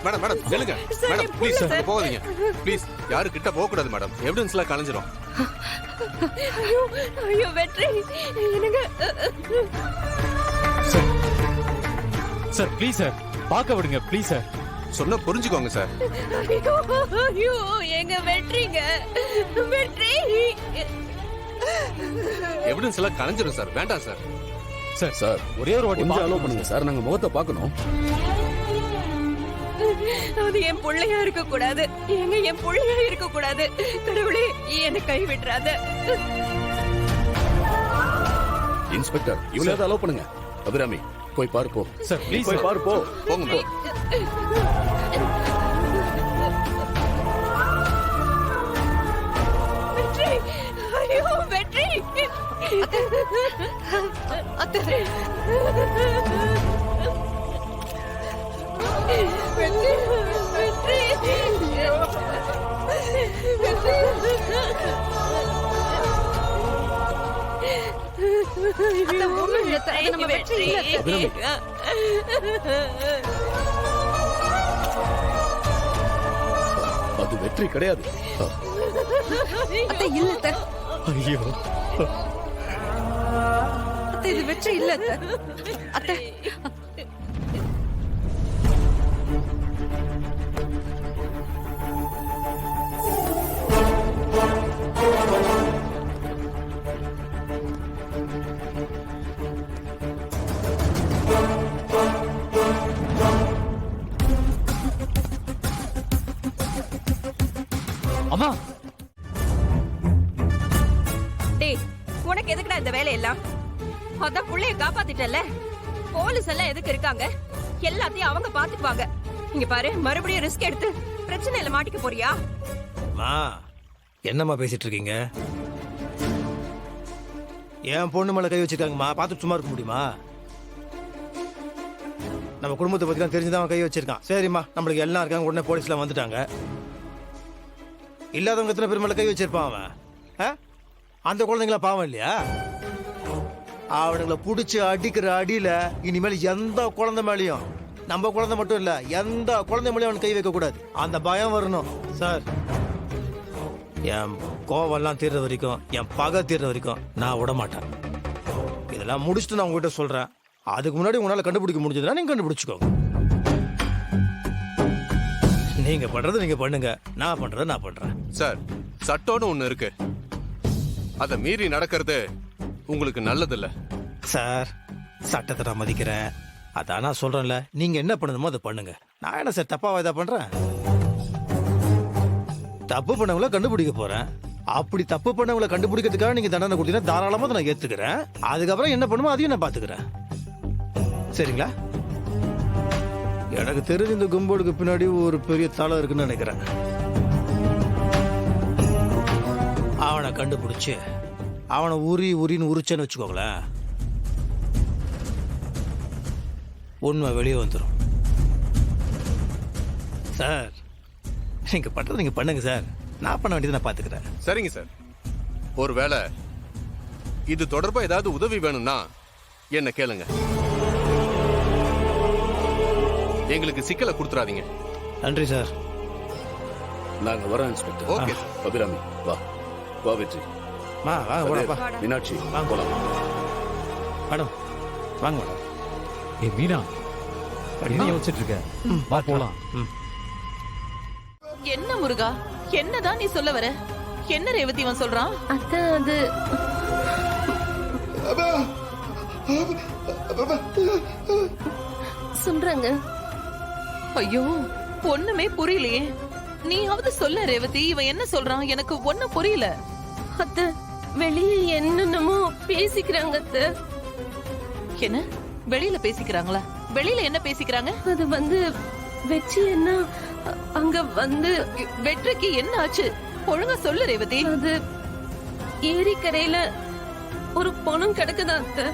Madam madam கேளுங்க madam please போகாதீங்க please. யாரு கிட்ட போக கூடாது மேடம். எவிடன்ஸ்லாம் கலைஞ்சிரும். ஐயோ ஐயோ வெற்றி எனக்கு சார் ப்ளீஸ் சார், பார்க்க விடுங்க ப்ளீஸ் சார். சொன்னா புரிஞ்சுக்கோங்க சார். ஐயோ ஐயோ எங்க வெற்றிங்க வெற்றி. எவிடன்ஸ் எல்லாம் கலைஞ்சிரும் சார். வேண்டாம் சார். சார் சார் ஒரே ஒரு வாட்டி கொஞ்சம் அலோவ் பண்ணுங்க சார், நாங்க முகத்தை பார்க்கணும். அது என் பிள்ளையா இருக்க கூடாது. எங்க என் பிள்ளையா இருக்க கூடாது. கடவுளே என்னை கை விட்டுறாத. இன்ஸ்பெக்டர் இவ்வளவு அலோவ் பண்ணுங்க. அபிராமி போய் பாரு போ. சார் ப்ளீஸ் போய் பாரு போ. போங்க போ. வெற்றி ஐயோ வெற்றி. அத்தை வெற்றி வெற்றி அது வெற்றி கிடையாது. இல்ல ஐயோ அத்தை, இது வெற்றி இல்ல அத்தை. அம்மா டேய் உனக்கு எதுக்குடா இந்த வேலையெல்லாம்? அதான் புள்ளைய காப்பாத்திட்டல. போலீஸ் எல்லாம் எதுக்கு இருக்காங்க? எல்லாத்தையும் அவங்க பாத்துக்குவாங்க. இங்க பாரு, மறுபடியும் ரிஸ்க் எடுத்து பிரச்சனையில மாட்டிக்க போறியா? மா என்னம்மா பேசிட்டு இருக்கீங்க? என் பொண்ணு மேல கை வச்சிருக்காங்கம்மா, பார்த்து சும்மா இருக்க முடியுமா? நம்ம குடும்பத்தை பத்தி தான் தெரிஞ்சுதான் அவன் கை வச்சிருக்கான். சரிம்மா, நம்மளுக்கு எல்லாம் இருக்காங்க, உடனே போலீஸ்லாம் வந்துட்டாங்க. இல்லாதவங்க எத்தனை பேர் மேல கை வச்சிருப்பான் அவன்? அந்த குழந்தைங்களா பாவம் இல்லையா? அவனுங்களை புடிச்சு அடிக்கிற அடியில இனிமேல் எந்த குழந்தை மேலேயும், நம்ம குழந்தை மட்டும் இல்ல, எந்த குழந்தை மேலேயும் அவனுக்கு கை வைக்க கூடாது. அந்த பயம் வரணும் சார். என் கோவெல்லாம் தீர்ற வரைக்கும், என் பகை தீர்ற வரைக்கும் நான் விட மாட்டேன். இதெல்லாம் முடிச்சுட்டு நான் உங்ககிட்ட சொல்றேன். அதுக்கு முன்னாடி உங்களால கண்டுபிடிக்க முடிஞ்சதுன்னா நீங்க கண்டுபிடிச்சுக்கோங்க. நீங்க பண்றது நீங்க பண்ணுங்க, நான் பண்றதை நான் பண்றேன். சார் சட்டம்னு ஒண்ணு இருக்கு. அதை மீறி நடக்கிறது உங்களுக்கு நல்லது இல்ல சார். சட்டத்தை நான் மதிக்கிறேன். அதான் நான் சொல்றேன்ல, நீங்க என்ன பண்ணணுமோ அதை பண்ணுங்க. நான் என்ன சார் தப்பாவா இதை பண்றேன்? தப்பு பண்ணவங்கள கண்டுபிடிக்க போறேன். அப்படி தப்பு பண்ணவங்கள கண்டுபிடிக்கிறதுக்காக நீங்க தண்டனை கொடுத்தீங்கன்னா தாராளமா நான் ஏத்துக்கிறேன். அதுக்கப்புறம் என்ன பண்ணுமோ அதையும் நான் பாத்துக்கிறேன். சரிங்களா? எனக்கு தெரிஞ்ச இந்த கும்பலுக்கு பின்னாடி ஒரு பெரிய தலை இருக்குன்னு நினைக்கிறேன். அவனை கண்டுபிடிச்சு அவனை உரின்னு உரிச்சேன்னு வச்சுக்கோங்களேன், உண்மை வெளியே வந்துடும். சார் நீங்க பண்றது நீங்க பண்ணுங்க சார். நான் பண்ண வேண்டியதை நான் பாத்துக்கிறேன். சரிங்க சார். ஒருவேளை இது தொடர்பா ஏதாவது உதவி வேணும்னா என்ன கேளுங்க. எங்களுக்கு சிக்கலை கொடுத்துறாதீங்க. நன்றி சார். நாங்க வரோம் இன்ஸ்பெக்டர். ஓகே. அபிராமி வா வா. வெற்றி வாங்க மீனாட்சி வாங்க போலாம். மேடம் வாங்க மேடம். ஏ மீனா, என்ன யோசிச்சுட்டு இருக்க? வா போலாம். என்ன முருகா, என்னதான் நீ சொல்ல வர? என்ன ரேவதி இவன் சொல்றான்? அத்தை அது சொல்றாங்க. ஐயோ ஒண்ணுமே புரியலையே. நீயாவது சொல்ல ரேவதி, இவன் என்ன சொல்றான்? எனக்கு ஒண்ணும் புரியல. அத்தை வெளியே என்னென்னமோ பேசிக்கிறாங்க அத்தை. என்ன வெளியில பேசிக்கிறாங்களா? வெளியில என்ன பேசிக்கிறாங்க? அது வந்து வெற்றி என்ன அங்க வந்து வெற்றிக்கு என்ன ஆச்சு? ஒழுங்கா சொல்லு ரேவதி. அது ஏரிக்கரையில ஒரு பணம் கிடக்குதா அத்தை.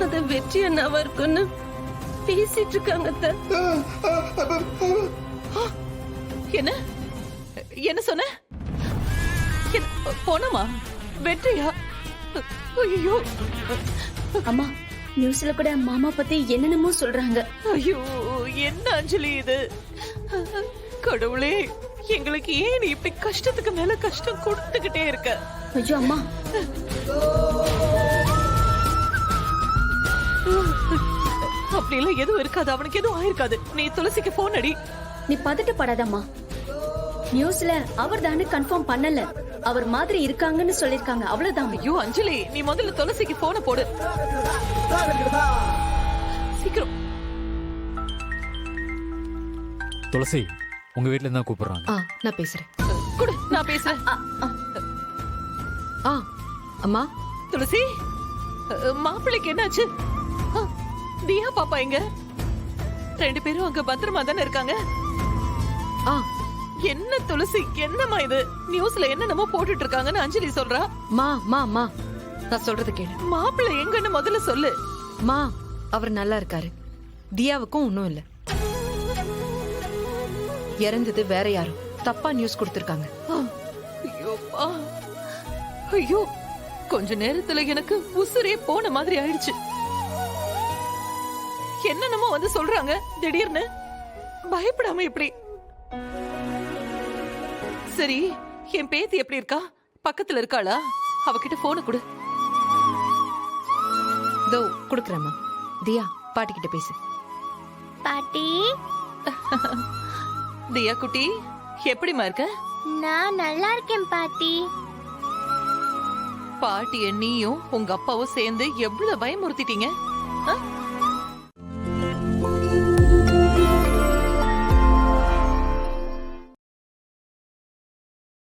அது வெற்றி அண்ணாவா இருக்குன்னு பேசிட்டு இருக்காங்க அத்தை. என்ன என்ன சொன்ன? பணமா? வெற்றியா? ஐயோ அம்மா, நியூஸ்ல கூட மாமா பத்தி என்னென்னமோ சொல்றாங்க. ஐயோ என்ன அஞ்சலி இது? கடவுளே, எங்களுக்கு ஏன் நீ இப்படி கஷ்டத்துக்கு மேல கஷ்டம் கொடுத்துக்கிட்டே இருக்க? ஐயோ அம்மா, அப்படி எல்லாம் எதுவும் இருக்காது, அவனுக்கு எதுவும் ஆயிருக்காது. நீ துளசிக்கு போன் அடி. நீ பதட்டப்படாதம்மா. நியூஸ்ல அவர் தானே கன்ஃபார்ம் பண்ணல, அவர் மாதிரி இருக்காங்கன்னு சொல்லிருக்காங்க, அவ்வளவுதான். ஐயோ அஞ்சலி, நீ முதல்ல துளசிக்கு போனை போடு சீக்கிரம். துளசி உங்க வீட்ல இருந்தா கூப்பிடுறாங்க. நான் பேசுறேன். குடு, நான் பேசுறேன். அம்மா, துளசி, மாப்பிள்ளைக்கு என்னாச்சு? தியா பாப்பா எங்க? 2 பேரும் அங்க பத்திரமா தானே இருக்காங்க? என்ன துளசி, என்னம்மா இது? நியூஸ்ல என்னென்னமோ போட்டுட்டு இருக்காங்கன்னு அஞ்சலி சொல்றா. மா நான் சொல்றது கேளு. மாப்பிள்ளை எங்கன்னு முதல்ல சொல்லு. மா, அவர் நல்லா இருக்காரு. தியாவுக்கும் ஒண்ணும் இல்ல. இறந்தது வேற யாரும் தப்பா நியூஸ் கொடுத்திருக்காங்க. ஐயோப்பா, ஐயோ, கொஞ்ச நேரத்துல எனக்கு உசுரே போன மாதிரி ஆயிடுச்சு. என்னென்னமோ வந்து சொல்றாங்க திடீர்னு. பயப்படாம இப்படி. சரி, என் பேத்தி எப்படி இருக்கா? பக்கத்துல இருக்காளா? அவகிட்ட போன கொடு. தோ குடுக்கறேம்மா. தியா, பாட்டி கிட்ட பேசு. பாட்டி, தியா குட்டி, எப்படிமா இருக்க? நான் நல்லா இருக்கேன் பாட்டி. பாட்டிய நீயும் உங்க அப்பாவும் சேர்ந்து எவ்வளவு பயமுறுத்திட்டீங்க?